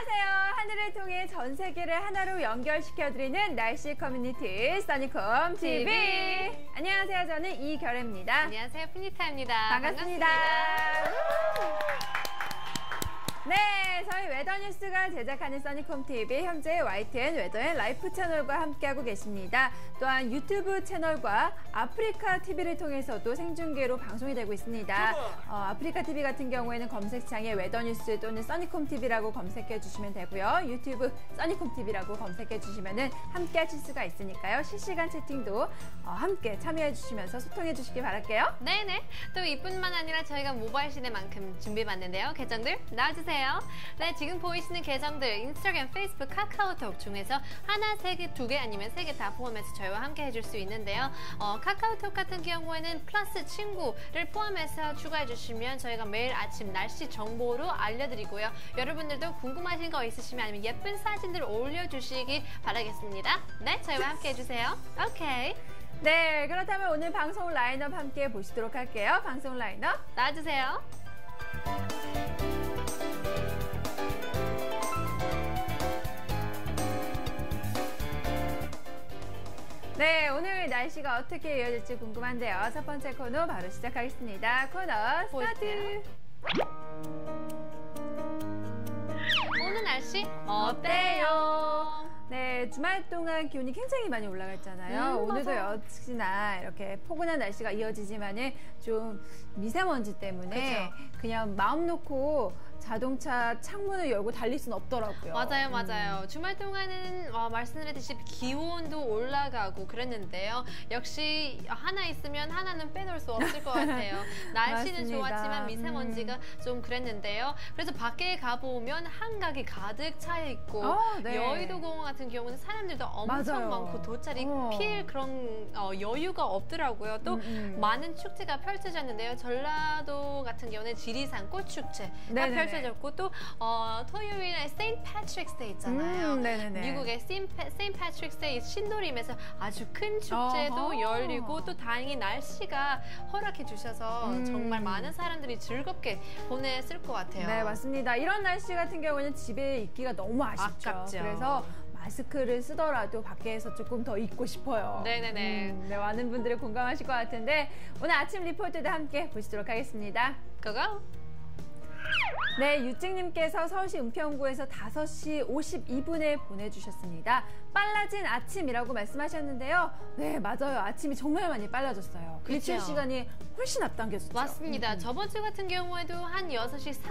안녕하세요. 하늘을 통해 전 세계를 하나로 연결시켜드리는 날씨 커뮤니티 써니콤 TV. 안녕하세요. 저는 이결혜입니다. 안녕하세요. 푸니타입니다. 반갑습니다. 네, 저희 웨더뉴스가 제작하는 써니콤 TV 현재 YTN 웨더앤 라이프 채널과 함께하고 계십니다. 또한 유튜브 채널과 아프리카 TV를 통해서도 생중계로 방송이 되고 있습니다. 아프리카 TV 같은 경우에는 검색창에 웨더뉴스 또는 써니콤 TV라고 검색해 주시면 되고요. 유튜브 써니콤 TV라고 검색해 주시면 함께 하실 수가 있으니까요. 실시간 채팅도 함께 참여해 주시면서 소통해 주시기 바랄게요. 네네. 또 이뿐만 아니라 저희가 모바일 시대만큼 준비해봤는데요. 계정들 나와주세요. 네, 지금 보이시는 계정들 인스타그램, 페이스북, 카카오톡 중에서 하나, 세 개, 두 개 아니면 세 개 다 포함해서 저희와 함께 해줄 수 있는데요. 카카오톡 같은 경우에는 플러스 친구를 포함해서 추가해 주시면 저희가 매일 아침 날씨 정보로 알려드리고요. 여러분들도 궁금하신 거 있으시면 아니면 예쁜 사진들 올려주시기 바라겠습니다. 네, 저희와 함께 해주세요. 오케이. 네, 그렇다면 오늘 방송 라인업 함께 보시도록 할게요. 방송 라인업 나와주세요. 네, 오늘 날씨가 어떻게 이어질지 궁금한데요. 첫 번째 코너 바로 시작하겠습니다. 코너 스타트! 오늘 날씨 어때요? 네, 주말 동안 기온이 굉장히 많이 올라갔잖아요. 오늘도 맞아요. 역시나 이렇게 포근한 날씨가 이어지지만은 좀 미세먼지 때문에 그냥 마음 놓고 자동차 창문을 열고 달릴 수는 없더라고요. 맞아요. 주말 동안은 말씀드렸듯이 기온도 올라가고 그랬는데요. 역시 하나 있으면 하나는 빼놓을 수 없을 것 같아요. 날씨는 맞습니다. 좋았지만 미세먼지가 좀 그랬는데요. 그래서 밖에 가보면 한강이 가득 차 있고 네. 여의도 공원 같은 경우는 사람들도 엄청 맞아요. 많고 돗자리 필 그런 여유가 없더라고요. 또 많은 축제가 펼쳐졌는데요. 전라도 같은 경우는 지리산 꽃축제가 펼쳐졌고 또 토요일에 세인트 패트릭스 데이 있잖아요. 미국의 세인트 패트릭스 데이 신도림에서 아주 큰 축제도 열리고 또 다행히 날씨가 허락해 주셔서 정말 많은 사람들이 즐겁게 보냈을 것 같아요. 네, 맞습니다. 이런 날씨 같은 경우는 집에 있기가 너무 아쉽죠. 그래서 마스크를 쓰더라도 밖에서 조금 더 입고 싶어요. 네네네. 네, 많은 분들이 공감하실 것 같은데 오늘 아침 리포트도 함께 보시도록 하겠습니다. 고고! 네, 유증님께서 서울시 은평구에서 5시 52분에 보내주셨습니다. 빨라진 아침이라고 말씀하셨는데요. 네, 맞아요. 아침이 정말 많이 빨라졌어요. 일출 시간이 훨씬 앞당겨졌죠. 맞습니다. 저번 주 같은 경우에도 한 6시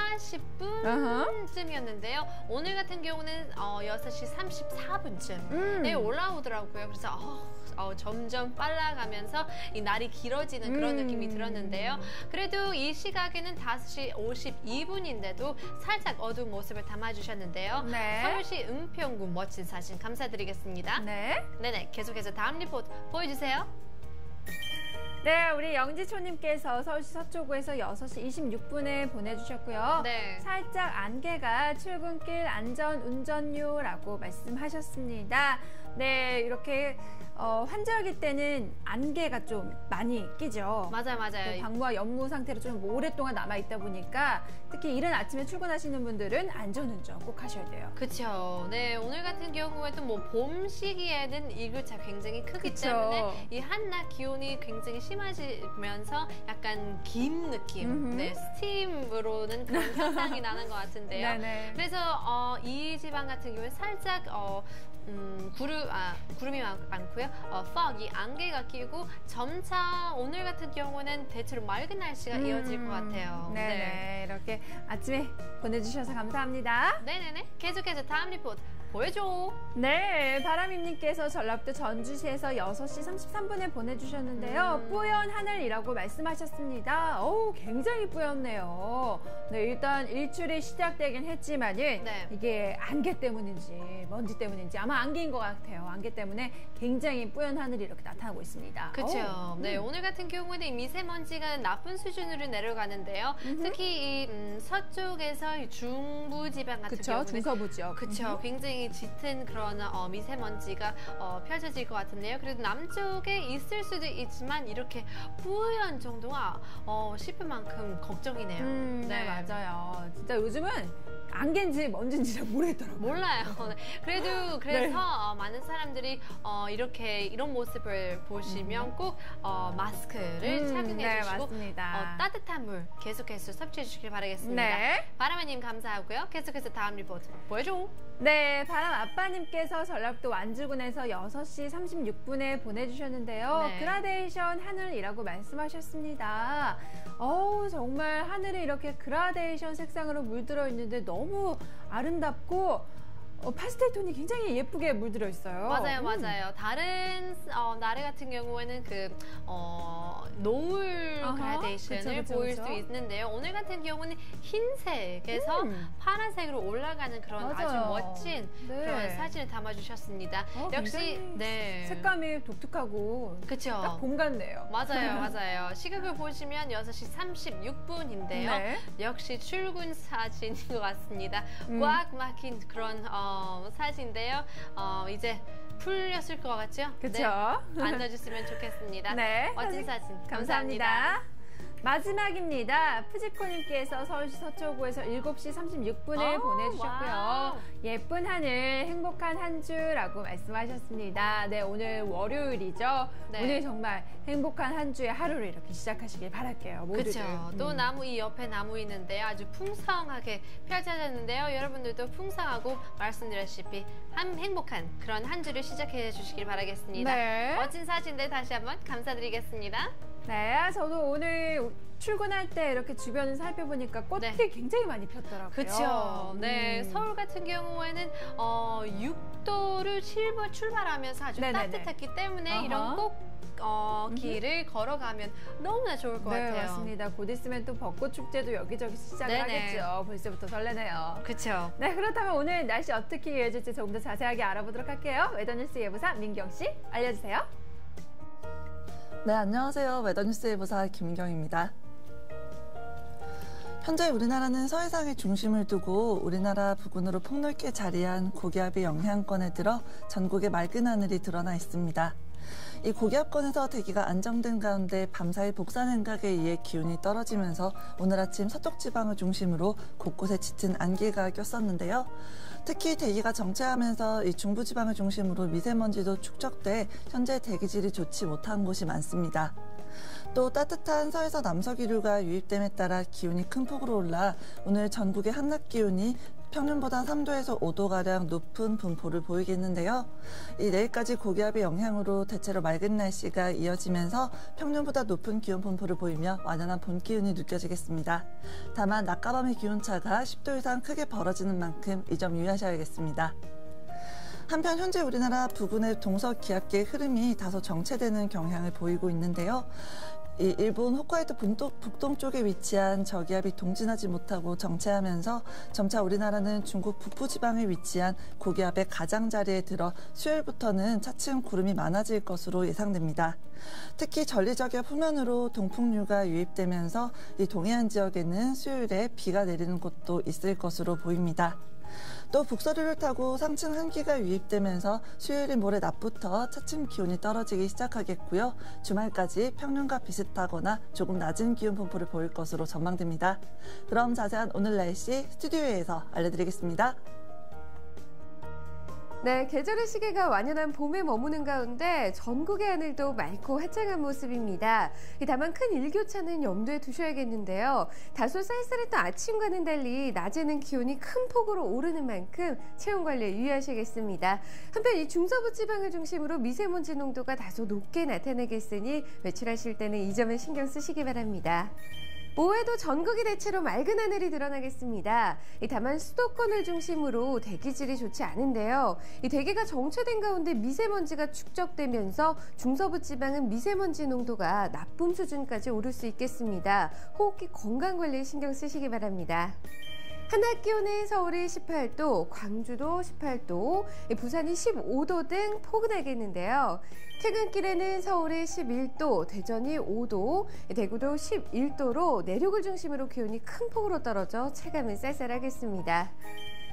40분쯤이었는데요. 오늘 같은 경우는 6시 34분쯤 올라오더라고요. 그래서 점점 빨라가면서 이 날이 길어지는 그런 느낌이 들었는데요. 그래도 이 시각에는 5시 52분인데도 살짝 어두운 모습을 담아주셨는데요. 서울시 은평구 멋진 사진 감사드리겠습니다. 네네, 계속해서 다음 리포트 보여주세요. 네, 우리 영지초님께서 서울시 서초구에서 6시 26분에 보내주셨고요. 살짝 안개가 출근길 안전운전요라고 말씀하셨습니다. 네, 이렇게 환절기 때는 안개가 좀 많이 끼죠. 맞아요. 방무와 연무 상태로 좀 오랫동안 남아있다 보니까 특히 이른 아침에 출근하시는 분들은 안전운전 꼭 하셔야 돼요. 그렇죠. 네, 오늘 같은 경우에도 봄 시기에는 일교차 굉장히 크기 때문에 이 한낮 기온이 굉장히 심해지면서 약간 김 느낌, 스팀으로는 그런 현상이 나는 것 같은데요. 그래서 이 지방 같은 경우에 살짝 구름이 많고요. fog, 이 안개가 끼고 점차 오늘 같은 경우는 대체로 맑은 날씨가 이어질 것 같아요. 네네, 이렇게 아침에 보내주셔서 감사합니다. 네네네, 계속해서 다음 리포트 보여줘. 네, 바람님께서 전라북도 전주시에서 6시 33분에 보내주셨는데요. 뿌연 하늘이라고 말씀하셨습니다. 굉장히 뿌였네요. 네, 일단 일출이 시작되긴 했지만은 이게 안개 때문인지 먼지 때문인지 아마 안개인 것 같아요. 안개 때문에 굉장히 뿌연 하늘이 이렇게 나타나고 있습니다. 그렇죠. 네, 오늘 같은 경우는 이 미세먼지가 나쁜 수준으로 내려가는데요. 특히 이 서쪽에서 이 중부지방 같은 경우는 중서부 지역. 그렇죠. 굉장히 짙은 그런 미세먼지가 펼쳐질 것 같은데요. 그래도 남쪽에 있을 수도 있지만 이렇게 뿌연 정도가 싶을 만큼 걱정이네요. 네, 맞아요. 진짜 요즘은 안개인지 먼지인지 잘 모르겠더라고요. 몰라요. 그래서 네. 많은 사람들이 이렇게 이런 모습을 보시면 꼭 마스크를 착용해 네, 주시고 맞습니다. 따뜻한 물 계속해서 섭취해 주시길 바라겠습니다. 네. 바람아님 감사하고요. 계속해서 다음 리포트 보여줘. 네, 바람 아빠님께서 전라북도 완주군에서 6시 36분에 보내주셨는데요. 네. 그라데이션 하늘이라고 말씀하셨습니다. 정말 하늘이 이렇게 그라데이션 색상으로 물들어 있는데 너무 아름답고 파스텔 톤이 굉장히 예쁘게 물들어 있어요. 맞아요. 다른 나라 같은 경우에는 노을 그라데이션을 보일 수 있는데요. 오늘 같은 경우는 흰색에서 파란색으로 올라가는 그런 맞아요. 아주 멋진 그런 사진을 담아주셨습니다. 역시 색감이 독특하고 그쵸? 딱 봄 같네요. 맞아요. 시각을 보시면 6시 36분인데요. 네. 역시 출근 사진인 것 같습니다. 꽉 막힌 그런 사진인데요. 이제 풀렸을 것 같죠? 그렇죠. 네, 앉아주시면 좋겠습니다. 네, 멋진 사진 감사합니다. 마지막입니다. 푸지코님께서 서울시 서초구에서 7시 36분을 보내주셨고요. 와우. 예쁜 하늘, 행복한 한 주라고 말씀하셨습니다. 네, 오늘 월요일이죠. 네. 오늘 정말 행복한 한 주의 하루를 이렇게 시작하시길 바랄게요. 모두들. 그렇죠. 또 나무 이 옆에 나무 있는데요. 아주 풍성하게 펼쳐졌는데요. 여러분들도 풍성하고 말씀드렸다시피 행복한 그런 한 주를 시작해 주시길 바라겠습니다. 네. 멋진 사진들 다시 한번 감사드리겠습니다. 네, 저도 오늘 출근할 때 이렇게 주변을 살펴보니까 꽃이 굉장히 많이 폈더라고요. 그렇죠. 네, 서울 같은 경우에는 6도를 출발하면서 아주 따뜻했기 때문에 이런 꽃 길을 걸어가면 너무나 좋을 것 같아요. 네, 맞습니다. 곧 있으면 또 벚꽃 축제도 여기저기 시작을 하겠죠. 벌써부터 설레네요. 그렇죠. 네, 그렇다면 오늘 날씨 어떻게 이어질지 조금 더 자세하게 알아보도록 할게요. 웨더뉴스 예보사 민경 씨, 알려주세요. 네, 안녕하세요. 웨더뉴스 예보사 김경입니다. 현재 우리나라는 서해상에 중심을 두고 우리나라 부근으로 폭넓게 자리한 고기압의 영향권에 들어 전국에 맑은 하늘이 드러나 있습니다. 이 고기압권에서 대기가 안정된 가운데 밤사이 복산 행각에 의해 기온이 떨어지면서 오늘 아침 서쪽 지방을 중심으로 곳곳에 짙은 안개가 꼈었는데요. 특히 대기가 정체하면서 이 중부지방을 중심으로 미세먼지도 축적돼 현재 대기질이 좋지 못한 곳이 많습니다. 또 따뜻한 서에서 남서기류가 유입됨에 따라 기온이 큰 폭으로 올라 오늘 전국의 한낮 기온이 평년보다 3도에서 5도가량 높은 분포를 보이겠는데요. 내일까지 고기압의 영향으로 대체로 맑은 날씨가 이어지면서 평년보다 높은 기온 분포를 보이며 완연한 봄 기운이 느껴지겠습니다. 다만 낮과 밤의 기온차가 10도 이상 크게 벌어지는 만큼 이 점 유의하셔야겠습니다. 한편 현재 우리나라 부근의 동서기압계의 흐름이 다소 정체되는 경향을 보이고 있는데요. 일본 홋카이도 북동쪽에 위치한 저기압이 동진하지 못하고 정체하면서 점차 우리나라는 중국 북부지방에 위치한 고기압의 가장자리에 들어 수요일부터는 차츰 구름이 많아질 것으로 예상됩니다. 특히 전리저기압 후면으로 동풍류가 유입되면서 이 동해안 지역에는 수요일에 비가 내리는 곳도 있을 것으로 보입니다. 또 북서류를 타고 상층 한기가 유입되면서 수요일인 모레 낮부터 차츰 기온이 떨어지기 시작하겠고요. 주말까지 평년과 비슷하거나 조금 낮은 기온 분포를 보일 것으로 전망됩니다. 그럼 자세한 오늘 날씨 스튜디오에서 알려드리겠습니다. 네, 계절의 시계가 완연한 봄에 머무는 가운데 전국의 하늘도 맑고 화창한 모습입니다. 다만 큰 일교차는 염두에 두셔야겠는데요. 다소 쌀쌀했던 아침과는 달리 낮에는 기온이 큰 폭으로 오르는 만큼 체온 관리에 유의하셔야겠습니다. 한편 이 중서부 지방을 중심으로 미세먼지 농도가 다소 높게 나타나겠으니 외출하실 때는 이 점에 신경 쓰시기 바랍니다. 오후에도 전국이 대체로 맑은 하늘이 드러나겠습니다. 다만 수도권을 중심으로 대기질이 좋지 않은데요. 이 대기가 정체된 가운데 미세먼지가 축적되면서 중서부 지방은 미세먼지 농도가 나쁨 수준까지 오를 수 있겠습니다. 호흡기 건강 관리에 신경 쓰시기 바랍니다. 한낮 기온은 서울이 18도, 광주도 18도, 부산이 15도 등 포근하겠는데요. 퇴근길에는 서울이 11도, 대전이 5도, 대구도 11도로 내륙을 중심으로 기온이 큰 폭으로 떨어져 체감은 쌀쌀하겠습니다.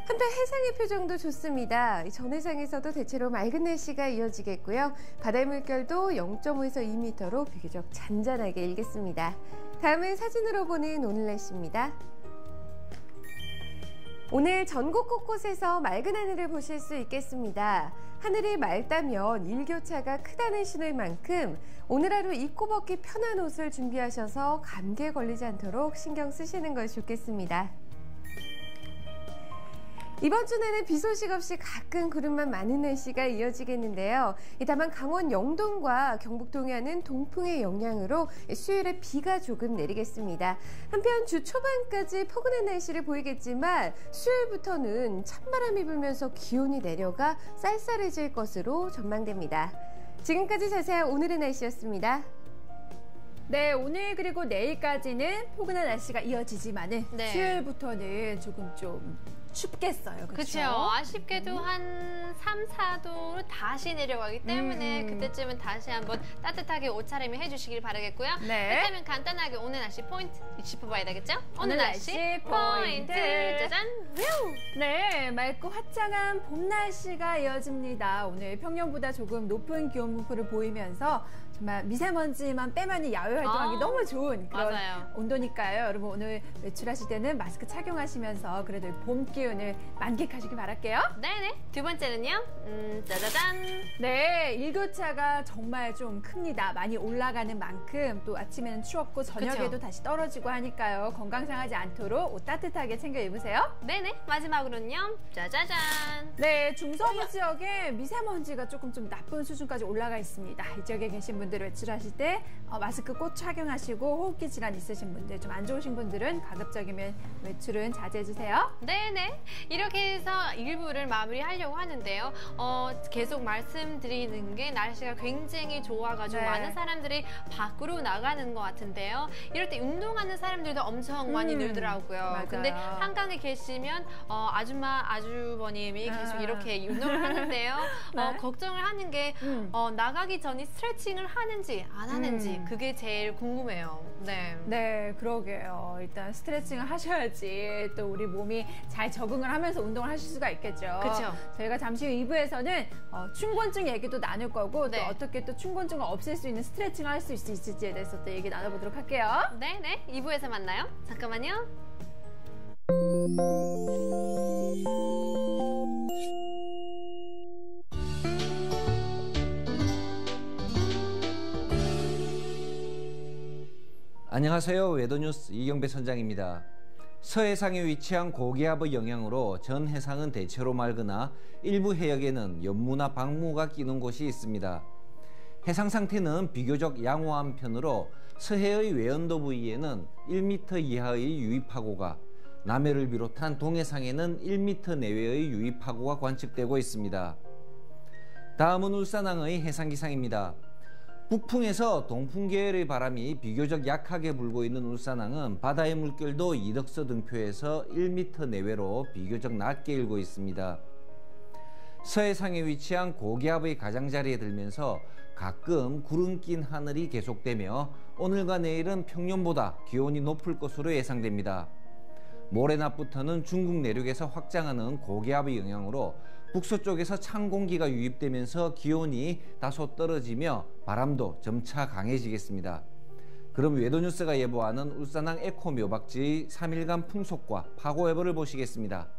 한편 해상의 표정도 좋습니다. 전해상에서도 대체로 맑은 날씨가 이어지겠고요. 바다의 물결도 0.5에서 2m로 비교적 잔잔하게 일겠습니다. 다음은 사진으로 보는 오늘 날씨입니다. 오늘 전국 곳곳에서 맑은 하늘을 보실 수 있겠습니다. 하늘이 맑다면 일교차가 크다는 신호인 만큼 오늘 하루 입고 벗기 편한 옷을 준비하셔서 감기에 걸리지 않도록 신경 쓰시는 것이 좋겠습니다. 이번 주 내내 비 소식 없이 가끔 구름만 많은 날씨가 이어지겠는데요. 다만 강원 영동과 경북 동해안은 동풍의 영향으로 수요일에 비가 조금 내리겠습니다. 한편 주 초반까지 포근한 날씨를 보이겠지만 수요일부터는 찬바람이 불면서 기온이 내려가 쌀쌀해질 것으로 전망됩니다. 지금까지 자세한 오늘의 날씨였습니다. 네, 오늘 그리고 내일까지는 포근한 날씨가 이어지지만은 네. 수요일부터는 조금 좀 춥겠어요. 그렇죠. 아쉽게도 한 3, 4도로 다시 내려가기 때문에 그때쯤은 다시 한번 따뜻하게 옷차림을 해주시길 바라겠고요. 네. 그렇다면 간단하게 오늘 날씨 포인트 짚어봐야 되겠죠? 오늘 날씨 포인트. 짜잔! 뷰! 네, 맑고 화창한 봄 날씨가 이어집니다. 오늘 평년보다 조금 높은 기온 분포를 보이면서 정말 미세먼지만 빼면 야외 활동하기 너무 좋은 그런 맞아요. 온도니까요. 여러분 오늘 외출하실 때는 마스크 착용하시면서 그래도 봄 기운을 만끽하시길 바랄게요. 네네. 두 번째는요. 짜자잔! 네, 일교차가 정말 좀 큽니다. 많이 올라가는 만큼 또 아침에는 추웠고 저녁에도 그쵸. 다시 떨어지고 하니까요. 건강 상하지 않도록 옷 따뜻하게 챙겨 입으세요. 네네. 마지막으로는요. 짜자잔! 네, 중서부 지역에 미세먼지가 조금 좀 나쁜 수준까지 올라가 있습니다. 이 지역에 계신 분들 외출하실 때 마스크 꼭 착용하시고 호흡기 질환 있으신 분들, 좀 안 좋으신 분들은 가급적이면 외출은 자제해주세요. 네네. 이렇게 해서 1부를 마무리하려고 하는데요. 계속 말씀드리는 게 날씨가 굉장히 좋아가지고 네. 많은 사람들이 밖으로 나가는 것 같은데요. 이럴 때 운동하는 사람들도 엄청 많이 늘더라고요. 맞아요. 근데 한강에 계시면 아줌마, 아주버님이 계속 이렇게 운동을 하는데요. 네. 걱정을 하는 게 나가기 전에 스트레칭을 하는지 안 하는지 그게 제일 궁금해요. 네. 네, 그러게요. 일단 스트레칭을 하셔야지 또 우리 몸이 잘 적응을 하면서 운동을 하실 수가 있겠죠. 그쵸. 저희가 잠시 후 2부에서는 춘곤증 얘기도 나눌 거고 네. 또 어떻게 또 춘곤증을 없앨 수 있는 스트레칭을 할 수 있을지에 대해서 또 얘기 나눠보도록 할게요. 네네. 2부에서 만나요. 잠깐만요. 안녕하세요. 웨더뉴스 이경배 선장입니다. 서해상에 위치한 고기압의 영향으로 전 해상은 대체로 맑으나 일부 해역에는 연무나 방무가 끼는 곳이 있습니다. 해상 상태는 비교적 양호한 편으로 서해의 외연도 부위에는 1m 이하의 유입파고가, 남해를 비롯한 동해상에는 1m 내외의 유입파고가 관측되고 있습니다. 다음은 울산항의 해상기상입니다. 북풍에서 동풍 계열의 바람이 비교적 약하게 불고 있는 울산항은 바다의 물결도 이덕서 등표에서 1m 내외로 비교적 낮게 일고 있습니다. 서해상에 위치한 고기압의 가장자리에 들면서 가끔 구름 낀 하늘이 계속되며 오늘과 내일은 평년보다 기온이 높을 것으로 예상됩니다. 모레 낮부터는 중국 내륙에서 확장하는 고기압의 영향으로 북서쪽에서 찬 공기가 유입되면서 기온이 다소 떨어지며 바람도 점차 강해지겠습니다. 그럼 웨더뉴스가 예보하는 울산항 에코 묘박지의 3일간 풍속과 파고 예보를 보시겠습니다.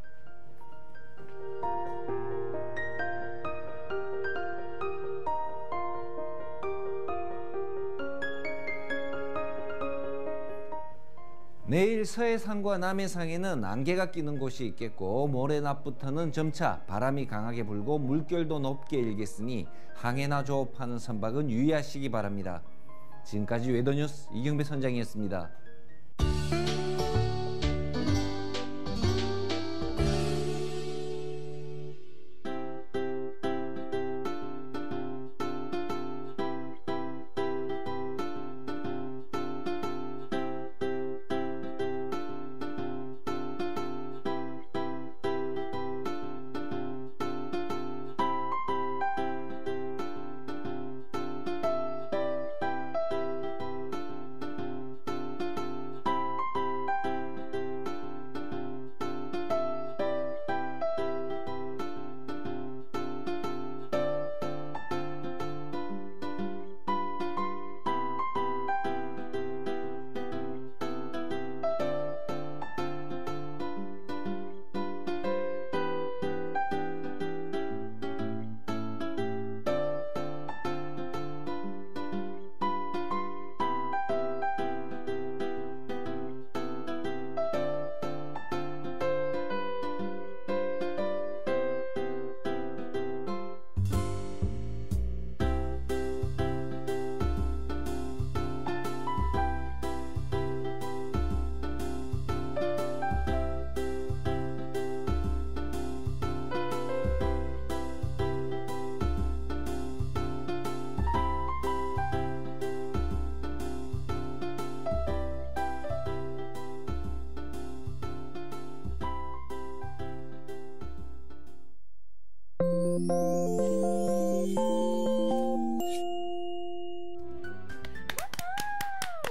내일 서해상과 남해상에는 안개가 끼는 곳이 있겠고 모레 낮부터는 점차 바람이 강하게 불고 물결도 높게 일겠으니 항해나 조업하는 선박은 유의하시기 바랍니다. 지금까지 웨더뉴스 이경배 선장이었습니다.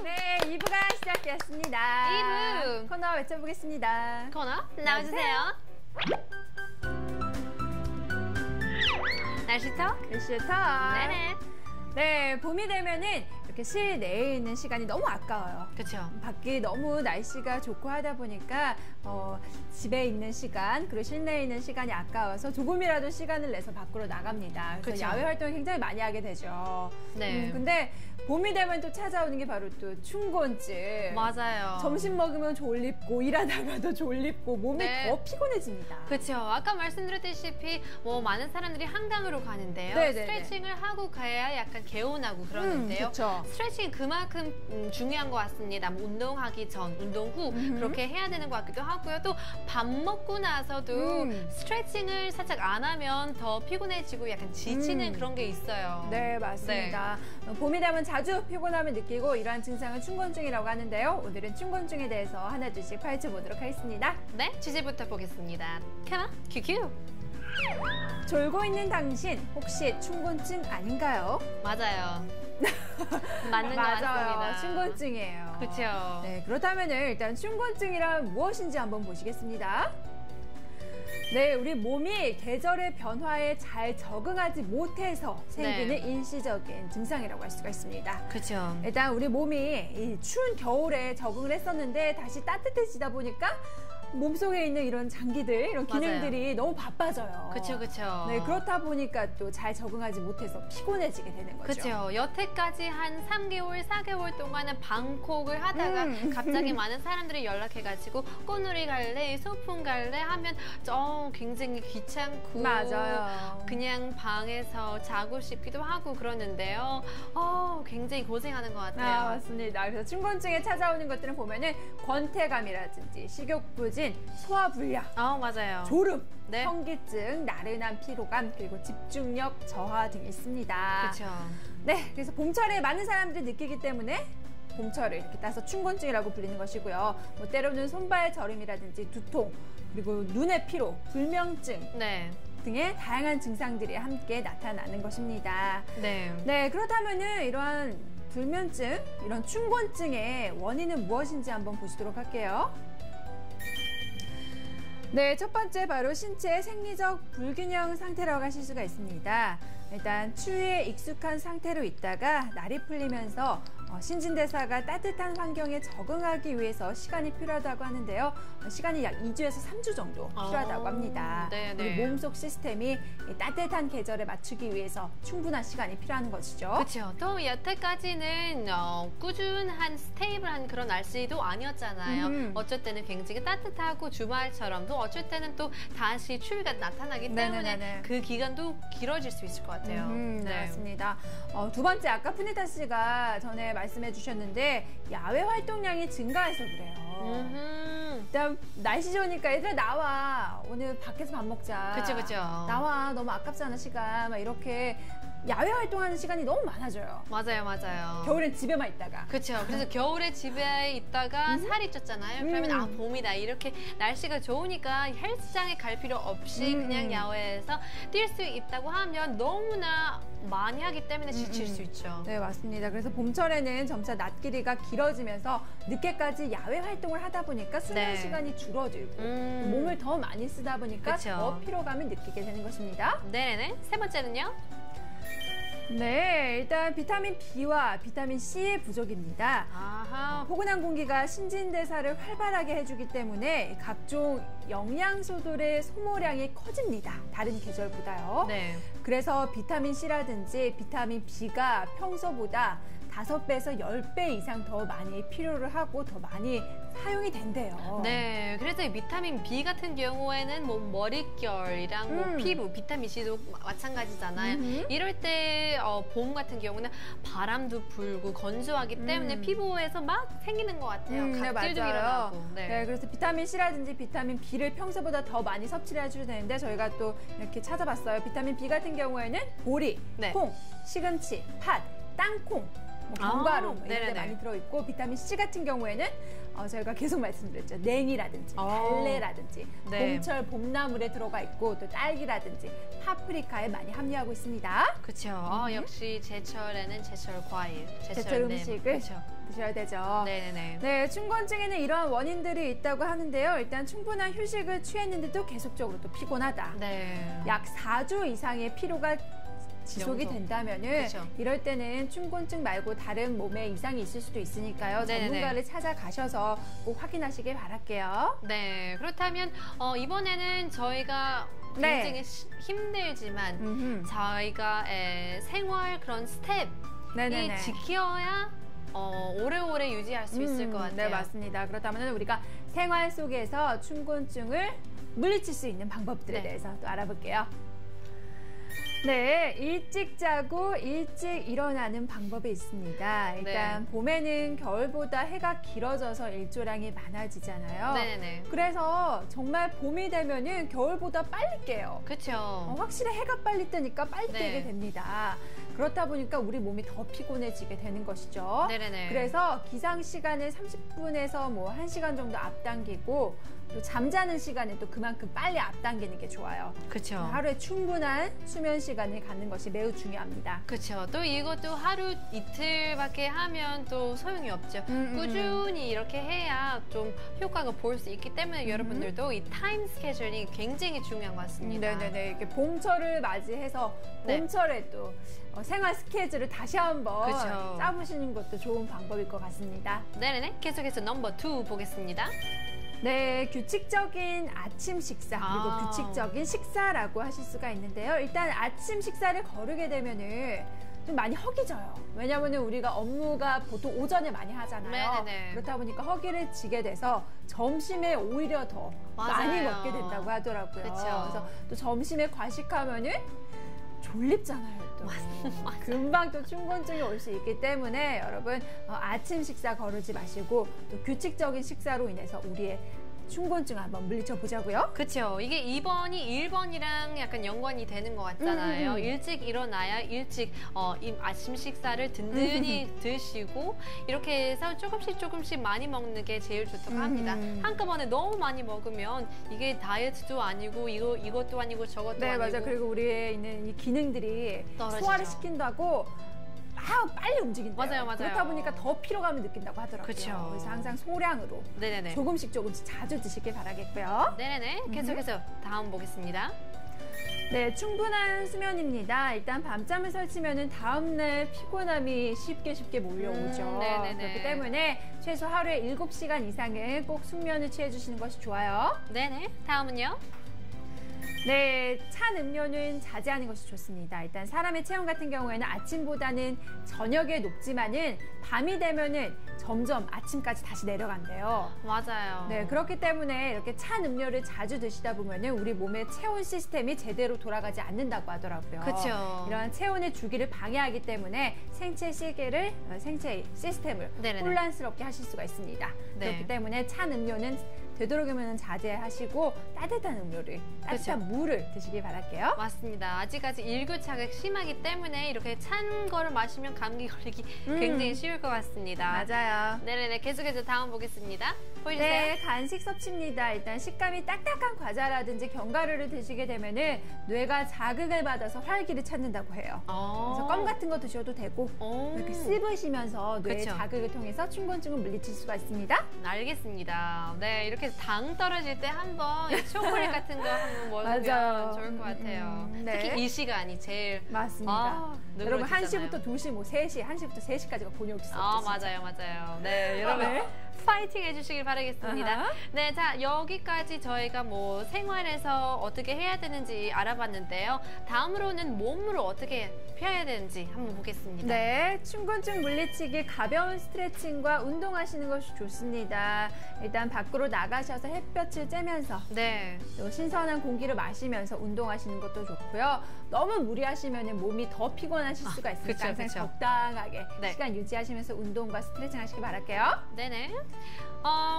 네, 2부가 시작되었습니다. 2부. 코너 외쳐보겠습니다. 코너 나와주세요. 날씨 톡. 날씨 톡. 네네. 네, 봄이 되면은 이렇게 실내에 있는 시간이 너무 아까워요. 그렇죠. 밖이 너무 날씨가 좋고 하다 보니까 집에 있는 시간 그리고 실내에 있는 시간이 아까워서 조금이라도 시간을 내서 밖으로 나갑니다. 그래서 그쵸. 야외 활동을 굉장히 많이 하게 되죠. 네. 근데 봄이 되면 또 찾아오는 게 바로 또 춘곤증. 맞아요. 점심 먹으면 졸립고 일하다가도 졸립고 몸이 네. 더 피곤해집니다. 그렇죠. 아까 말씀드렸다시피 뭐 많은 사람들이 한강으로 가는데요. 네네네. 스트레칭을 하고 가야 약간 개운하고 그러는데요. 그렇죠. 스트레칭이 그만큼 중요한 것 같습니다. 뭐 운동하기 전, 운동 후 그렇게 해야 되는 것 같기도 하고요. 또 밥 먹고 나서도 스트레칭을 살짝 안 하면 더 피곤해지고 약간 지치는 그런 게 있어요. 네, 맞습니다. 봄이 되면 자주 피곤함을 느끼고 이러한 증상을 춘곤증이라고 하는데요. 오늘은 춘곤증에 대해서 하나둘씩 파헤쳐보도록 하겠습니다. 네, 주제부터 보겠습니다. 캐나 큐큐. 졸고 있는 당신 혹시 춘곤증 아닌가요? 맞아요. 맞는 것 같습니다. 맞아요. 춘곤증이에요. 그렇죠. 네, 그렇다면 일단 춘곤증이란 무엇인지 한번 보시겠습니다. 네, 우리 몸이 계절의 변화에 잘 적응하지 못해서 생기는 네. 일시적인 증상이라고 할 수가 있습니다. 그렇죠. 일단 우리 몸이 이 추운 겨울에 적응을 했었는데 다시 따뜻해지다 보니까 몸속에 있는 이런 장기들, 이런 기능들이 너무 바빠져요. 그렇죠, 그렇죠. 네, 그렇다 보니까 또 잘 적응하지 못해서 피곤해지게 되는 거죠. 그렇죠. 여태까지 한 3개월, 4개월 동안은 방콕을 하다가 갑자기 많은 사람들이 연락해가지고 꽃놀이 갈래, 소풍 갈래 하면 굉장히 귀찮고 맞아요. 그냥 방에서 자고 싶기도 하고 그러는데요. 굉장히 고생하는 것 같아요. 맞습니다. 그래서 춘곤증에 찾아오는 것들은 보면은 권태감이라든지 식욕부진, 소화불량, 맞아요. 졸음, 네. 현기증, 나른한 피로감, 그리고 집중력 저하 등이 있습니다. 그렇죠. 네, 그래서 봄철에 많은 사람들이 느끼기 때문에 봄철을 이렇게 따서 춘곤증이라고 불리는 것이고요. 뭐 때로는 손발 저림이라든지 두통, 그리고 눈의 피로, 불면증 네. 등의 다양한 증상들이 함께 나타나는 것입니다. 네. 네, 그렇다면은 이러한 불면증, 이런 춘곤증의 원인은 무엇인지 한번 보시도록 할게요. 네, 첫 번째 바로 신체의 생리적 불균형 상태라고 하실 수가 있습니다. 일단 추위에 익숙한 상태로 있다가 날이 풀리면서 신진대사가 따뜻한 환경에 적응하기 위해서 시간이 필요하다고 하는데요. 시간이 약 2주에서 3주 정도 필요하다고 합니다. 네, 우리 네. 몸속 시스템이 이 따뜻한 계절에 맞추기 위해서 충분한 시간이 필요한 것이죠. 그렇죠. 또 여태까지는 꾸준한 스테이블한 그런 날씨도 아니었잖아요. 어쩔 때는 굉장히 따뜻하고 주말처럼 또 어쩔 때는 또 다시 추위가 나타나기 때문에 네네네네. 그 기간도 길어질 수 있을 것 같아요. 네, 맞습니다. 두 번째, 아까 푸니타 씨가 전에 말씀해 주셨는데 야외 활동량이 증가해서 그래요. 일단 날씨 좋으니까 얘들아 나와, 오늘 밖에서 밥 먹자. 그쵸, 그쵸. 나와, 너무 아깝잖아 시간. 막 이렇게 야외 활동하는 시간이 너무 많아져요. 맞아요, 맞아요. 겨울엔 집에만 있다가. 그렇죠. 그래서 겨울에 집에 있다가 살이 쪘잖아요. 그러면 봄이다. 이렇게 날씨가 좋으니까 헬스장에 갈 필요 없이 그냥 야외에서 뛸 수 있다고 하면 너무나 많이 하기 때문에 지칠 수 있죠. 네, 맞습니다. 그래서 봄철에는 점차 낮 길이가 길어지면서 늦게까지 야외 활동을 하다 보니까 수면 네. 시간이 줄어들고 몸을 더 많이 쓰다 보니까 그쵸. 더 피로감을 느끼게 되는 것입니다. 네네. 세 번째는요? 네, 일단 비타민 B와 비타민 C의 부족입니다. 아하. 포근한 공기가 신진대사를 활발하게 해주기 때문에 각종 영양소들의 소모량이 커집니다. 다른 계절보다요. 네. 그래서 비타민 C라든지 비타민 B가 평소보다 5배에서 10배 이상 더 많이 필요를 하고 더 많이 사용이 된대요. 네, 그래서 이 비타민 B 같은 경우에는 뭐 머릿결이랑 뭐 피부, 비타민 C도 마찬가지잖아요. 이럴 때 봄 같은 경우는 바람도 불고 건조하기 때문에 피부에서 막 생기는 것 같아요. 네, 각질도 맞아요. 일어나고. 네, 그래서 비타민 C라든지 비타민 B를 평소보다 더 많이 섭취를 해줘야 되는데 저희가 또 이렇게 찾아봤어요. 비타민 B 같은 경우에는 보리, 네. 콩, 시금치, 팥, 땅콩, 뭐 견과류 뭐 이런 데 네네네. 많이 들어있고 비타민 C 같은 경우에는 저희가 계속 말씀드렸죠. 냉이라든지 달래라든지 네. 봄철 봄나물에 들어가 있고 또 딸기라든지 파프리카에 많이 함유하고 있습니다. 그렇죠. 역시 제철에는 제철 과일, 제철 네, 음식을 그렇죠. 드셔야 되죠. 네네네. 네, 춘곤증에는 이러한 원인들이 있다고 하는데요. 일단 충분한 휴식을 취했는데도 계속적으로 또 피곤하다. 네. 약 4주 이상의 피로가 지속이 영속. 된다면은 그쵸. 이럴 때는 춘곤증 말고 다른 몸에 이상이 있을 수도 있으니까요. 네네네. 전문가를 찾아가셔서 꼭 확인하시길 바랄게요. 네, 그렇다면 이번에는 저희가 네. 굉장히 힘들지만 음흠. 저희가 생활 그런 스텝이 네네네. 지켜야 오래오래 유지할 수 있을 것 같아요. 네, 맞습니다. 그렇다면 우리가 생활 속에서 춘곤증을 물리칠 수 있는 방법들에 네. 대해서 또 알아볼게요. 네, 일찍 자고 일찍 일어나는 방법이 있습니다. 일단 봄에는 겨울보다 해가 길어져서 일조량이 많아지잖아요. 네네네. 그래서 정말 봄이 되면은 겨울보다 빨리 깨요. 그렇죠. 확실히 해가 빨리 뜨니까 빨리 네. 깨게 됩니다. 그렇다 보니까 우리 몸이 더 피곤해지게 되는 것이죠. 네네네. 그래서 기상 시간을 30분에서 뭐 1시간 정도 앞당기고 또 잠자는 시간에 또 그만큼 빨리 앞당기는 게 좋아요. 그렇죠. 하루에 충분한 수면 시간을 갖는 것이 매우 중요합니다. 그렇죠. 또 이것도 하루 이틀밖에 하면 또 소용이 없죠. 꾸준히 이렇게 해야 좀 효과가 볼 수 있기 때문에 여러분들도 이 타임 스케줄이 굉장히 중요한 것 같습니다. 네네네. 이렇게 봄철을 맞이해서 네. 봄철에 또 생활 스케줄을 다시 한번 그쵸. 짜보시는 것도 좋은 방법일 것 같습니다. 네네네. 계속해서 넘버 2 보겠습니다. 네, 규칙적인 아침 식사 그리고 규칙적인 식사라고 하실 수가 있는데요. 일단 아침 식사를 거르게 되면은 좀 많이 허기져요. 왜냐하면 우리가 업무가 보통 오전에 많이 하잖아요. 네네네. 그렇다 보니까 허기를 지게 돼서 점심에 오히려 더 많이 맞아요. 먹게 된다고 하더라고요. 그쵸. 그래서 또 점심에 과식하면은 졸립잖아요. 또. 금방 또 춘곤증이 올 수 있기 때문에 여러분 아침 식사 거르지 마시고 또 규칙적인 식사로 인해서 우리의 춘곤증 한번 물리쳐 보자고요. 그렇죠. 이게 2번이 1번이랑 약간 연관이 되는 것 같잖아요. 일찍 일어나야 일찍 아침 식사를 든든히 드시고 이렇게 해서 조금씩 많이 먹는 게 제일 좋다고 합니다. 한꺼번에 너무 많이 먹으면 이게 다이어트도 아니고 이것도 아니고 저것도 네, 아니고 맞아요. 그리고 우리에 있는 이 기능들이 떨어지죠. 소화를 시킨다고 빨리 움직인대요. 맞아요. 그렇다 보니까 더 피로감을 느낀다고 하더라고요. 그쵸. 그래서 항상 소량으로 네네네. 조금씩 자주 드시길 바라겠고요. 네네네. 계속해서 다음 보겠습니다. 네, 충분한 수면입니다. 일단 밤잠을 설치면은 다음날 피곤함이 쉽게 몰려오죠. 네네네. 그렇기 때문에 최소 하루에 7시간 이상은 꼭 숙면을 취해주시는 것이 좋아요. 네네. 다음은요? 네, 찬 음료는 자제하는 것이 좋습니다. 일단 사람의 체온 같은 경우에는 아침보다는 저녁에 높지만은 밤이 되면은 점점 아침까지 다시 내려간대요. 맞아요. 네, 그렇기 때문에 이렇게 찬 음료를 자주 드시다 보면은 우리 몸의 체온 시스템이 제대로 돌아가지 않는다고 하더라고요. 그쵸. 이런 체온의 주기를 방해하기 때문에 생체 시스템을 네네네. 혼란스럽게 하실 수가 있습니다. 네. 그렇기 때문에 찬 음료는 되도록이면 자제하시고 따뜻한 음료를, 따뜻한 물을 드시길 바랄게요. 맞습니다. 아직까지 일교차가 심하기 때문에 이렇게 찬 거를 마시면 감기 걸리기 굉장히 쉬울 것 같습니다. 맞아요. 네네네. 계속해서 다음 보겠습니다. 보여주세요. 네, 간식 섭취입니다. 일단 식감이 딱딱한 과자라든지 견과류를 드시게 되면은 뇌가 자극을 받아서 활기를 찾는다고 해요. 그래서 껌 같은 거 드셔도 되고 이렇게 씹으시면서 뇌의 그쵸. 자극을 통해서 춘곤증을 물리칠 수가 있습니다. 알겠습니다. 네, 이렇게 당 떨어질 때 한번 초콜릿 같은 거 한번 먹으면 맞아요. 좋을 것 같아요. 네. 특히 이 시간이 제일 맞습니다. 여러분 누그러지잖아요. 1시부터 2시, 뭐 3시, 1시부터 3시까지가 본욕 수업. 맞아요. 네, 여러분 네. 파이팅 해주시길 바라겠습니다. 아하. 네, 자 여기까지 저희가 뭐 생활에서 어떻게 해야 되는지 알아봤는데요. 다음으로는 몸으로 어떻게 피해야 되는지 한번 보겠습니다. 네, 춘곤증 물리치기 가벼운 스트레칭과 운동하시는 것이 좋습니다. 일단 밖으로 나가셔서 햇볕을 쬐면서 네. 또 신선한 공기를 마시면서 운동하시는 것도 좋고요. 너무 무리하시면 몸이 더 피곤하실 수가 있으니까 그쵸, 항상 그쵸. 적당하게 네. 시간 유지하시면서 운동과 스트레칭 하시길 바랄게요. 네네.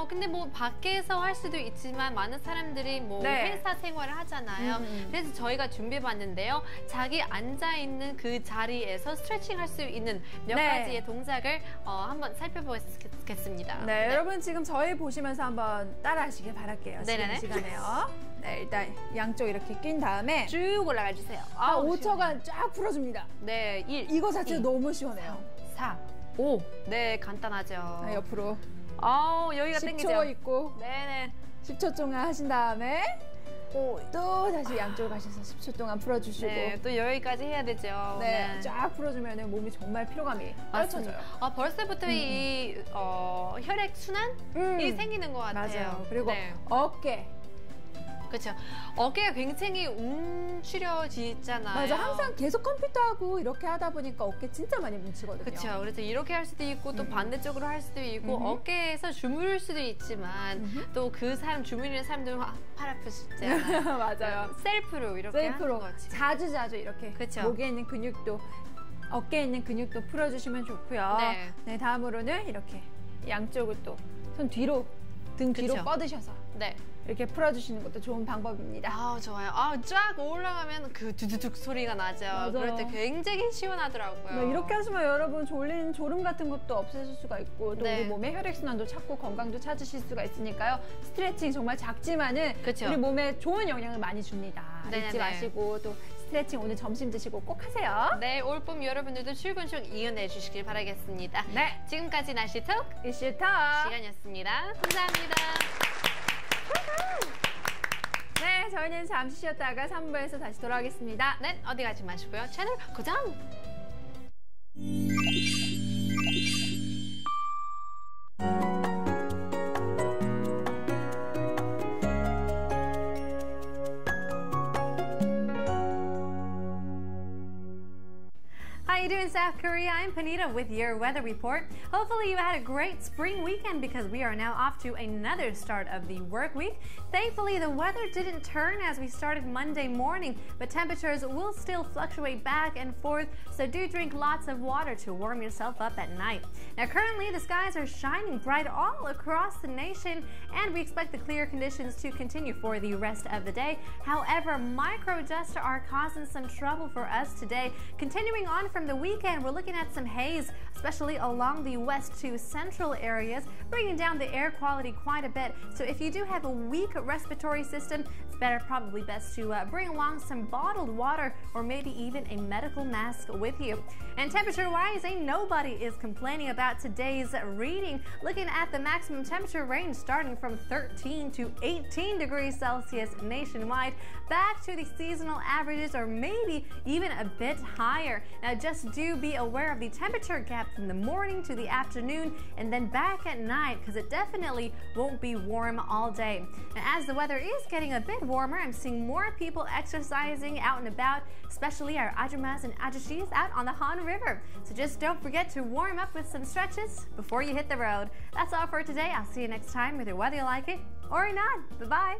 근데 뭐 밖에서 할 수도 있지만 많은 사람들이 뭐 네. 회사 생활을 하잖아요. 그래서 저희가 준비해봤는데요. 자기 앉아있는 그 자리에서 스트레칭 할 수 있는 몇 네. 가지의 동작을 한번 살펴보겠습니다. 네, 여러분 지금 저희 보시면서 한번 따라하시길 바랄게요. 네네네. 지금 시간에요. 네, 일단 양쪽 이렇게 낀 다음에 쭉 올라가 주세요. 한 아우, 5초간 쫙 풀어줍니다. 네, 1, 이거 자체가 2, 너무 시원해요. 4, 5. 네, 간단하죠. 네, 옆으로 여기가 10초 땡기죠. 있고 네네. 10초 동안 하신 다음에 또 다시 양쪽을 가셔서 10초 동안 풀어주시고 네, 또 여기까지 해야 되죠. 네, 쫙 풀어주면 몸이 정말 피로감이 떨쳐져요. 벌써부터 이 혈액 순환이 생기는 것 같아요. 맞아요. 그리고 네. 어깨. 그렇죠. 어깨가 굉장히 움츠려지잖아요. 맞아. 항상 계속 컴퓨터하고 이렇게 하다 보니까 어깨 진짜 많이 뭉치거든요. 그렇죠. 그래서 이렇게 할 수도 있고 또 반대쪽으로 할 수도 있고 어깨에서 주무를 수도 있지만 또 그 사람 주무리는 사람들은 팔 아프시잖아요. 맞아요. 셀프로 이렇게 셀프로 하는 거지. 자주 이렇게 그쵸. 목에 있는 근육도 어깨에 있는 근육도 풀어주시면 좋고요. 네. 다음으로는 이렇게 양쪽을 또 손 뒤로 등 뒤로 그쵸. 뻗으셔서 네. 이렇게 풀어주시는 것도 좋은 방법입니다. 좋아요. 쫙 올라가면 그 두두둑 소리가 나죠. 맞아요. 그럴 때 굉장히 시원하더라고요. 네, 이렇게 하시면 여러분 졸린 졸음 같은 것도 없애실 수가 있고 또 네. 우리 몸의 혈액순환도 찾고 건강도 찾으실 수가 있으니까요. 스트레칭 정말 작지만은 그쵸. 우리 몸에 좋은 영향을 많이 줍니다. 네네네. 잊지 마시고 또 스트레칭 오늘 점심 드시고 꼭 하세요. 네, 올봄 여러분들도 출근중 이겨내 주시길 바라겠습니다. 네, 지금까지 날씨 톡 이슈 터 시간이었습니다. 감사합니다. 네, 저희는 잠시 쉬었다가 3부에서 다시 돌아오겠습니다. 네, 어디 가지 마시고요. 채널 고정! How you doing, South Korea? I'm Panita with your weather report. Hopefully you had a great spring weekend because we are now off to another start of the work week. Thankfully, the weather didn't turn as we started Monday morning, but temperatures will still fluctuate back and forth, so do drink lots of water to warm yourself up at night. Now, currently, the skies are shining bright all across the nation, and we expect the clear conditions to continue for the rest of the day. However, microdusts are causing some trouble for us today. Continuing on from the weekend, we're looking at some haze, especially along the west to central areas, bringing down the air quality quite a bit. So if you do have a weak respiratory system, it's probably best to bring along some bottled water or maybe even a medical mask with you. And temperature-wise, ain't nobody is complaining about today's reading. Looking at the maximum temperature range starting from 13 to 18 degrees Celsius nationwide, back to the seasonal averages or maybe even a bit higher. Now just do be aware of the temperature gap from the morning to the afternoon and then back at night because it definitely won't be warm all day. And as the weather is getting a bit warmer, I'm seeing more people exercising out and about, especially our ajumas and ajushis out on the Han River. So just don't forget to warm up with some stretches before you hit the road. That's all for today. I'll see you next time, either whether you like it or not. Bye-bye.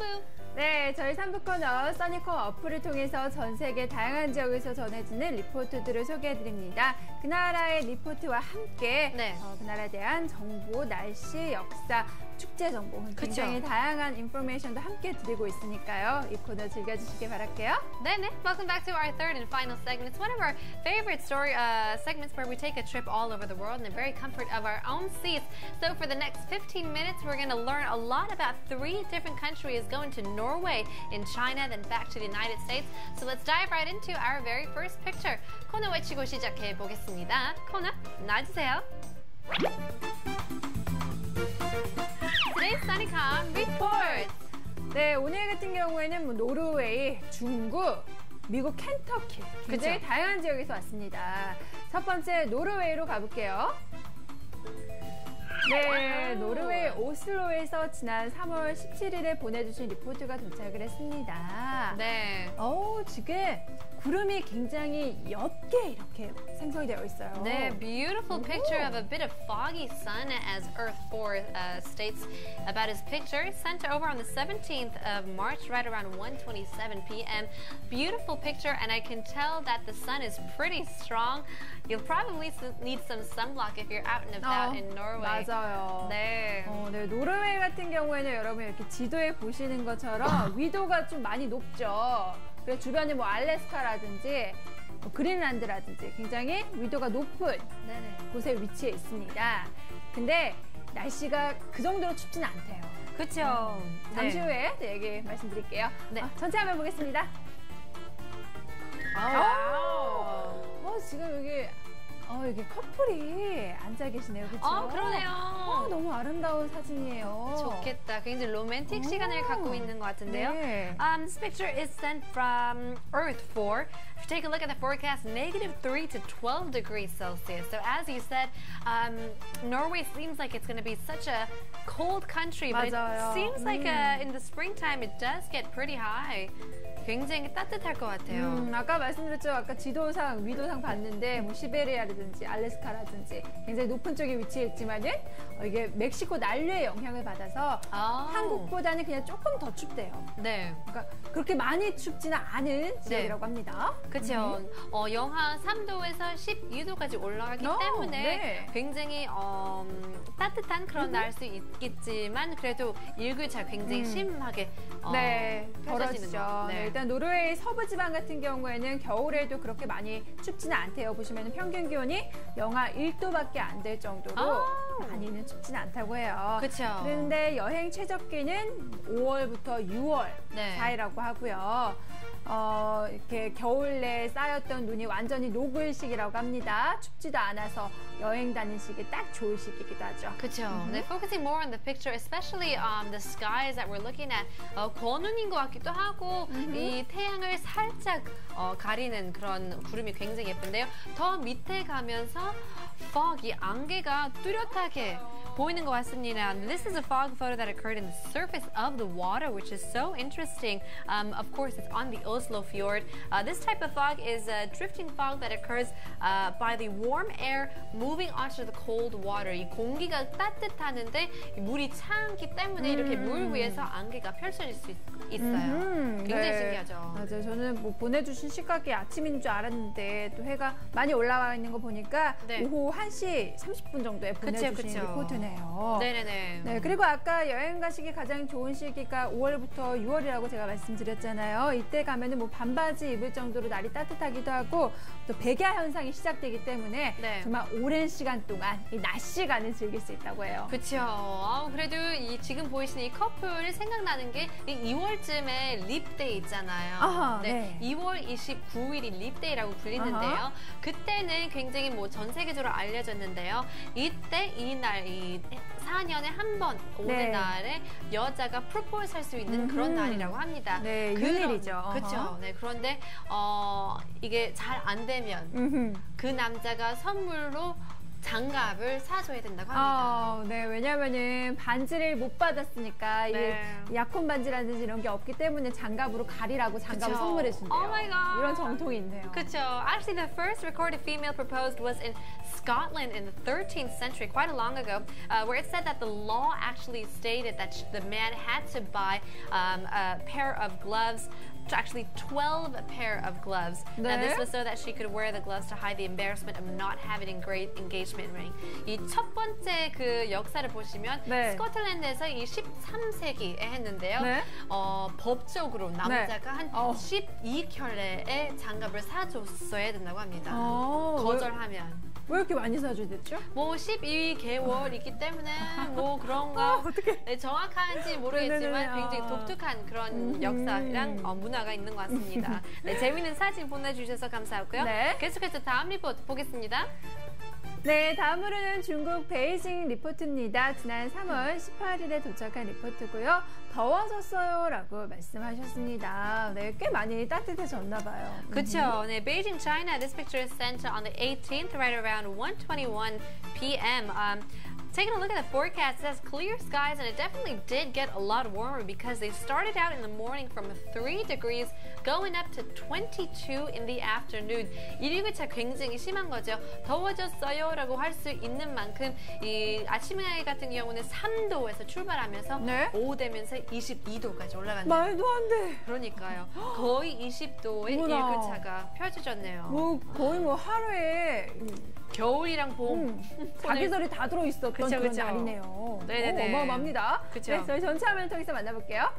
Woohoo! 네, 저희 3부 코너 써니콤 어플을 통해서 전 세계 다양한 지역에서 전해지는 리포트들을 소개해드립니다. 그 나라의 리포트와 함께 네. 그 나라에 대한 정보, 날씨, 역사, 축제 정보 굉장히 다양한 인포메이션도 함께 드리고 있으니까요. 이 코너 즐겨주시길 바랄게요. 네네. Welcome back to our third and final segment. It's one of our favorite story segments where we take a trip all over the world in the very comfort of our own seats. So for the next 15 minutes, we're going to learn a lot about 3 different countries, going to Norway, in China, then back to the United States. So let's dive right into our very first picture. 코너 외치고 시작해 보겠습니다. 코너 나와주세요. Today's Sunnycom Report. 네, 오늘 같은 경우에는 뭐 노르웨이, 중국, 미국 켄터키 굉장히 다양한 지역에서 왔습니다. 첫 번째 노르웨이로 가볼게요. 네, 노르웨이 오슬로에서 지난 3월 17일에 보내주신 리포트가 도착을 했습니다. 네. 지금 구름이 굉장히 옅게 이렇게 생성이 되어 있어요. 네, beautiful picture of a bit of foggy sun, as Earth4 states about his picture, sent over on the 17th of March, right around 1:27 p.m. Beautiful picture, and I can tell that the sun is pretty strong. You'll probably need some sunblock if you're out and about in Norway. 맞아요. 네. 네, 노르웨이 같은 경우에는 여러분 이렇게 지도에 보시는 것처럼 위도가 좀 많이 높죠. 그래서 주변에 뭐 알래스카라든지 뭐 그린란드라든지 굉장히 위도가 높은 곳에 위치해 있습니다. 근데 날씨가 그 정도로 춥지는 않대요. 그렇죠. 잠시 후에 또 얘기 말씀드릴게요. 네. 전체 화면 보겠습니다. 지금 여기 커플이 앉아 계시네요. 그렇죠? 그러네요. 너무 아름다운 사진이에요. 좋겠다. 굉장히 로맨틱 시간을 갖고 있는 것 같은데요. 네. This picture is sent from Earth4. If you take a look at the forecast, -3 to 12 degrees Celsius. So as you said, Norway seems like it's going to be such a cold country, but 맞아요. it seems like in the springtime it does get pretty high. 굉장히 따뜻할 것 같아요. 아까 말씀드렸죠. 아까 지도상, 위도상 봤는데 뭐 시베리아라든지 알래스카라든지 굉장히 높은 쪽에 위치해 있지만은 이게 멕시코 난류의 영향을 받아서 한국보다는 그냥 조금 더 춥대요. 네. 그러니까 그렇게 많이 춥지는 않은 지역이라고 합니다. 그렇죠. 영하 3도에서 12도까지 올라가기 때문에 굉장히 따뜻한 그런 날 수 있겠지만 그래도 일교차 굉장히 심하게 벌어지죠. 네. 일단 노르웨이 서부 지방 같은 경우에는 겨울에도 그렇게 많이 춥지는 않대요. 보시면 평균 기온이 영하 1도밖에 안 될 정도로 많이는 춥지는 않다고 해요. 그렇죠. 그런데 여행 최적기는 5월부터 6월 사이라고 하고요. 이렇게 겨울 내에 쌓였던 눈이 완전히 녹을 시기라고 합니다. 춥지도 않아서 여행 다니시기 딱 좋을 시기이기도 하죠. 그렇죠. 네, focusing more on the picture, especially the skies that we're looking at. 권운인 것 같기도 하고 이 태양을 살짝 가리는 그런 구름이 굉장히 예쁜데요. 더 밑에 가면서 fog, 이 안개가 뚜렷하게 보이는 것 같습니다. This is a fog photo that occurred in the surface of the water, which is so interesting. Of course, it's on the Oslo Fjord. This type of fog is a drifting fog that occurs by the warm air moving onto the cold water. 이 공기가 따뜻하는데 물이 차기 때문에 이렇게 물 위에서 안개가 펼쳐질 수 있어요. 굉장히 신기하죠. 맞아요. 저는 뭐 보내주신 시각이 아침인 줄 알았는데 또 해가 많이 올라와 있는 거 보니까 오후 1시 30분 정도에 보내주신 리포트네요. 네네네. 네, 그리고 아까 여행 가시기 가장 좋은 시기가 5월부터 6월이라고 제가 말씀드렸잖아요. 이때 가면은 뭐 반바지 입을 정도로 날이 따뜻하기도 하고 또 백야 현상이 시작되기 때문에 정말 오랜 시간 동안 이 낮 시간을 즐길 수 있다고 해요. 그렇죠. 그래도 지금 보이시는 이 커플이 생각나는 게 2월쯤에 립데이 있잖아요. 2월 29일이 립데이라고 불리는데요. 그때는 굉장히 뭐 전 세계적으로 알려졌는데요. 이때 이날 4년에 한 번 오는 날에 여자가 프로포즈 할 수 있는 그런 날이라고 합니다. 네, 휴일이죠. 그렇죠. 네, 그런데 이게 잘 안 되면 그 남자가 선물로 장갑을 사줘야 된다고 합니다. 네, 왜냐면은 반지를 못 받았으니까 네. 이 약혼 반지라든지 이런 게 없기 때문에 장갑으로 가리라고 장갑을 그쵸. 선물해 준대요. Oh my God. 이런 정통이 있네요. 그쵸. Actually, the first recorded female proposed was in Scotland in the 13th century, quite a long ago, where it said that the law actually stated that the man had to buy a pair of gloves, actually 12 pair of gloves. Now 네. this was so that she could wear the gloves to hide the embarrassment of not having a great engagement ring. 이 첫 번째 그 역사를 보시면 네. 스코틀랜드에서 이 13세기에 했는데요. 네. 법적으로 남자가 한 12켤레의 장갑을 사줬어야 된다고 합니다. 거절하면. 왜 이렇게 많이 사줘야 됐죠? 뭐 12개월 있기 때문에 뭐 그런가 네, 정확한지 모르겠지만 네네네. 굉장히 독특한 그런 역사랑 문화가 있는 것 같습니다. 네, 재미있는 사진 보내주셔서 감사하고요. 네. 계속해서 다음 리포트 보겠습니다. 네, 다음으로는 중국 베이징 리포트입니다. 지난 3월 18일에 도착한 리포트고요. 더워졌어요 라고 말씀하셨습니다. 네, 꽤 많이 따뜻해졌나 봐요. 그렇죠. 네, Beijing, China. This picture is sent on the 18th, right around 1:21 p.m. Taking a look at the forecast, it says clear skies, and it definitely did get a lot warmer because they started out in the morning from 3 degrees going up to 22 in the afternoon. 일교차 굉장히 심한 거죠. 더워졌어요 라고 할 수 있는 만큼 이 아침에 같은 경우는 3도에서 출발하면서 네? 오후 되면서 22도까지 올라간다. 말도 안 돼. 그러니까요. 거의 20도의 어머나. 일교차가 펼쳐졌네요. 뭐 거의 뭐 하루에 겨울이랑 봄. 자기들이 다 들어있었던 그쵸, 그런 그쵸. 날이네요. 네네네. 어마어마합니다. 그쵸. 네, 저희 전체 화면을 통해서 만나볼게요.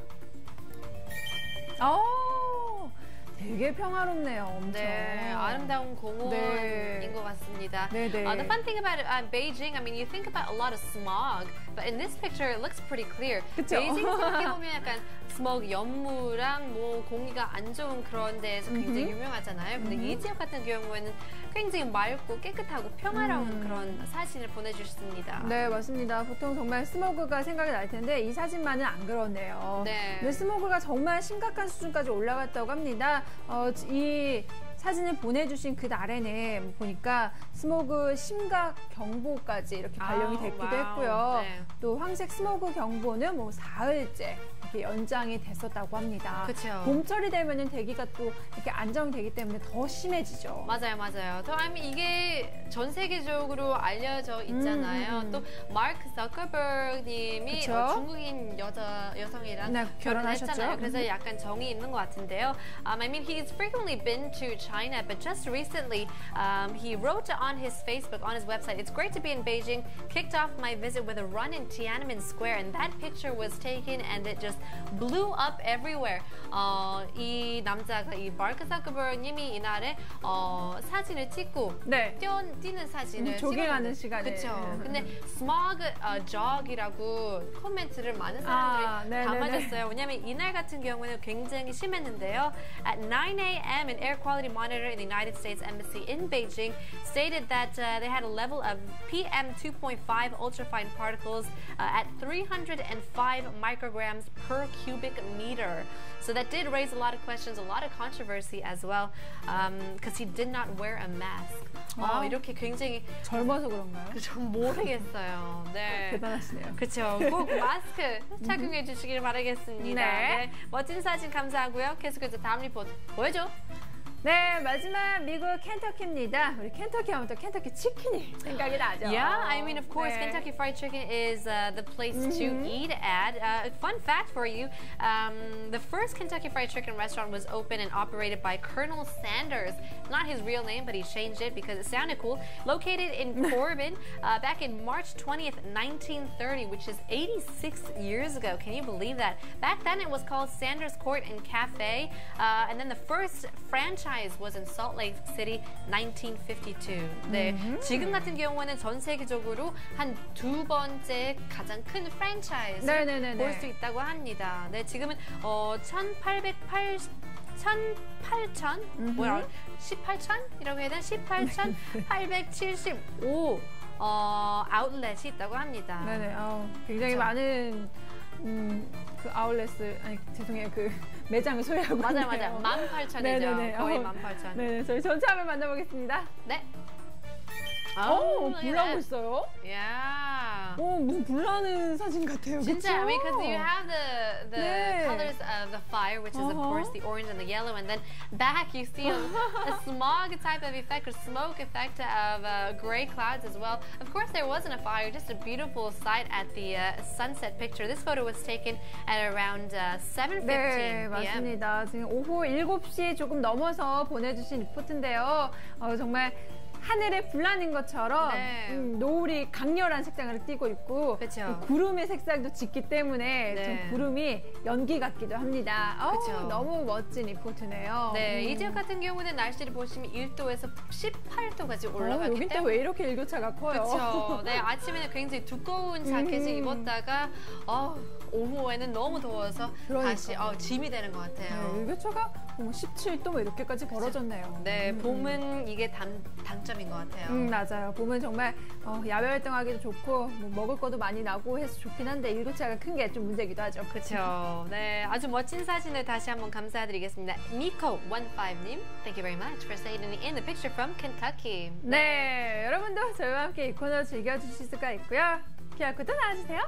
되게 평화롭네요. 엄청. 네, 아름다운 공원인 네. 것 같습니다. 네네. The fun thing about Beijing, I mean, you think about a lot of smog, but in this picture, it looks pretty clear. 그쵸? 베이징 생각해보면 약간 스모그, 연무랑 뭐 공기가 안 좋은 그런 데에서 굉장히 유명하잖아요. 근데 이 지역 같은 경우에는 굉장히 맑고 깨끗하고 평화로운 그런 사진을 보내주셨습니다. 네, 맞습니다. 보통 정말 스모그가 생각이 날 텐데 이 사진만은 안 그러네요. 네. 근데 스모그가 정말 심각한 수준까지 올라갔다고 합니다. 이 사진을 보내주신 그 날에는 보니까 스모그 심각 경보까지 이렇게 발령이 됐기도 와우. 했고요. 네. 또 황색 스모그 경보는 뭐 사흘째 이렇게 연장이 됐었다고 합니다. 그쵸. 봄철이 되면은 대기가 또 이렇게 안정되기 때문에 더 심해지죠. 맞아요, 맞아요. 또 아니 이게 전 세계적으로 알려져 있잖아요. 또 마크 저커버그님이 그쵸? 중국인 여성이랑 네, 결혼하셨죠. 결혼했잖아요. 그래서 약간 정이 있는 것 같은데요. I mean, he's frequently been to China, but just recently he wrote on his Facebook, on his website, "It's great to be in Beijing. Kicked off my visit with a run in Tiananmen Square, and that picture was taken, and it just blew up everywhere." 이 남자가 이 마크 저커버그님이 이날에 사진을 찍고 네. 뛰는 사진을 조깅하는 시간에. 그렇죠. 근데 smog jog이라고 코멘트를 많은 사람들이 네네네. 담아줬어요. 왜냐하면 이날 같은 경우는 굉장히 심했는데요. At 9 a.m. an air quality monitor in the United States Embassy in Beijing stated that they had a level of PM 2.5 ultrafine particles at 305 micrograms per cubic meter. So that did raise a lot of questions, a lot of controversy as well, because he did not wear a mask. 이렇게 굉장히 젊어서 그런가요? 전 모르겠어요. 네. 대단하시네요. 그렇죠. 꼭 마스크 착용해 주시길 바라겠습니다. 네. 네. 멋진 사진 감사하고요. 계속해서 다음 리포트 보여줘. 네, 마지막 미국 켄터키입니다. 우리 켄터키 하면 또 켄터키 치킨이 생각이 나죠. Yeah, I mean, of course, 네. Kentucky Fried Chicken is the place to eat at. A fun fact for you, the first Kentucky Fried Chicken restaurant was opened and operated by Colonel Sanders. Not his real name, but he changed it because it sounded cool. Located in Corbin back in March 20th, 1930, which is 86 years ago. Can you believe that? Back then, it was called Sanders Court and Cafe. And then the first franchise was in Salt Lake City, 1952. 네, 지금 같은 경우는 전 세계적으로 한 두 번째 가장 큰 프랜차이즈 네네네네. 볼 수 있다고 합니다. 네, 지금은 18,000이라고 해야 되나? 18,875 아웃렛이 있다고 합니다. 네네. 굉장히 그쵸. 많은 그 아울렛을 죄송해요. 그 매장을 소유하고 맞아요, 있네요. 맞아요. 18,000이죠. 네네네. 거의 18,000. 네, 저희 전체 화면 만나보겠습니다. 네. 불나고 있어요? Yeah. 무슨 불나는 사진 같아요. 진짜, 그쵸? because you have the 네. colors of the fire, which is of course the orange and the yellow, and then back you see a smog type of effect or smoke effect of gray clouds as well. Of course, there wasn't a fire, just a beautiful sight at the sunset picture. This photo was taken at around 7:15 네, p.m. 맞습니다. 지금 오후 7시 조금 넘어서 보내주신 리포트인데요. 정말 하늘에 불나는 것처럼 네. 노을이 강렬한 색상을 띠고 있고 그쵸. 구름의 색상도 짙기 때문에 네. 좀 구름이 연기 같기도 합니다. 그쵸. 너무 멋진 리포트네요. 네, 이 지역 같은 경우는 날씨를 보시면 1도에서 18도까지 올라가기 여긴 또 때문에 왜 이렇게 일교차가 커요? 그렇죠. 네, 아침에는 굉장히 두꺼운 자켓을 입었다가 오후에는 너무 더워서 다시 짐이 되는 것 같아요. 네, 일교차가 17도 뭐 이렇게까지 벌어졌네요. 네, 봄은 이게 단점인 것 같아요. 맞아요. 봄은 정말 야외 활동하기도 좋고 뭐 먹을 것도 많이 나고 해서 좋긴 한데 일교차가 큰 게 좀 문제기도 하죠. 그렇죠. 네, 아주 멋진 사진을 다시 한번 감사드리겠습니다. Nico15님, thank you very much for sending in the picture from Kentucky. 네, 여러분도 저희와 함께 이 코너 즐겨주실 수가 있고요. QR코드 나와주세요.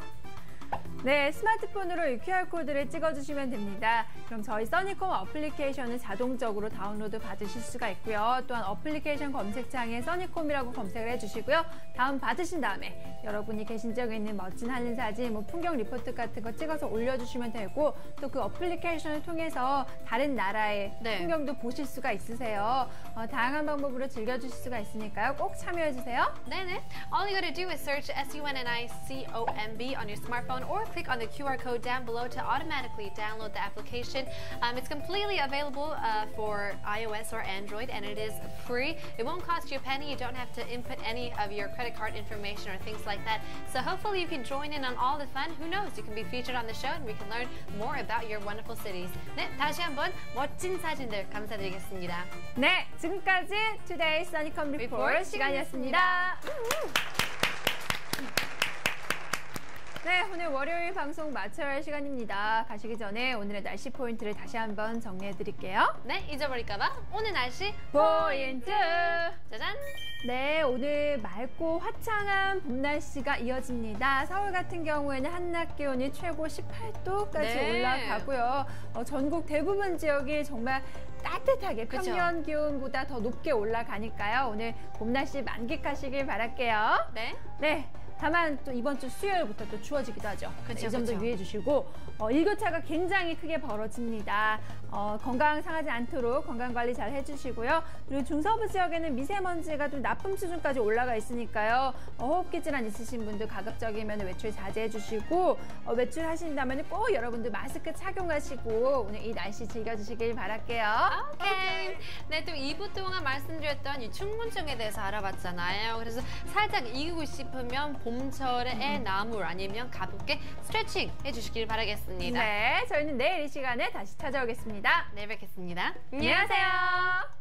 네, 스마트폰으로 이 QR코드를 찍어주시면 됩니다. 그럼 저희 써니콤 어플리케이션은 자동적으로 다운로드 받으실 수가 있고요. 또한 어플리케이션 검색창에 써니콤이라고 검색을 해주시고요. 다운 받으신 다음에 여러분이 계신 지역에 있는 멋진 한린 사진, 뭐 풍경 리포트 같은 거 찍어서 올려주시면 되고 또 그 어플리케이션을 통해서 다른 나라의 풍경도 보실 수가 있으세요. 다양한 방법으로 즐겨주실 수가 있으니까요. 꼭 참여해주세요. 네네. All you gotta do is search SUNNICOMB on your smartphone or click on the QR code down below to automatically download the application. It's completely available for iOS or Android, and it is free. It won't cost you a penny. You don't have to input any of your credit card information or things like that. So hopefully you can join in on all the fun. Who knows? You can be featured on the show, and we can learn more about your wonderful cities. 네, 다시 한번 멋진 사진들 감사드리겠습니다. 네, 지금까지 Today 써니콤 리포트 시간이었습니다. 네, 오늘 월요일 방송 마쳐야 할 시간입니다. 가시기 전에 오늘의 날씨 포인트를 다시 한번 정리해 드릴게요. 네, 잊어버릴까봐 오늘 날씨 포인트! 짜잔! 네, 오늘 맑고 화창한 봄 날씨가 이어집니다. 서울 같은 경우에는 한낮 기온이 최고 18도까지 올라가고요. 전국 대부분 지역이 정말 따뜻하게 평년 기온보다 더 높게 올라가니까요. 오늘 봄 날씨 만끽하시길 바랄게요. 네. 다만 또 이번 주 수요일부터 또 추워지기도 하죠. 이 점도 유의해 주시고 일교차가 굉장히 크게 벌어집니다. 건강 상하지 않도록 건강관리 잘 해주시고요. 그리고 중서부 지역에는 미세먼지가 좀 나쁨 수준까지 올라가 있으니까요. 호흡기 질환 있으신 분들 가급적이면 외출 자제해 주시고 외출하신다면 꼭 여러분들 마스크 착용하시고 오늘 이 날씨 즐겨주시길 바랄게요. 오케이. 네, 또 2부 동안 말씀드렸던 이 충곤증에 대해서 알아봤잖아요. 그래서 살짝 이기고 싶으면 봄철에 나물 아니면 가볍게 스트레칭 해주시길 바라겠습니다. 네, 저희는 내일 이 시간에 다시 찾아오겠습니다. 내일 뵙겠습니다. 안녕하세요.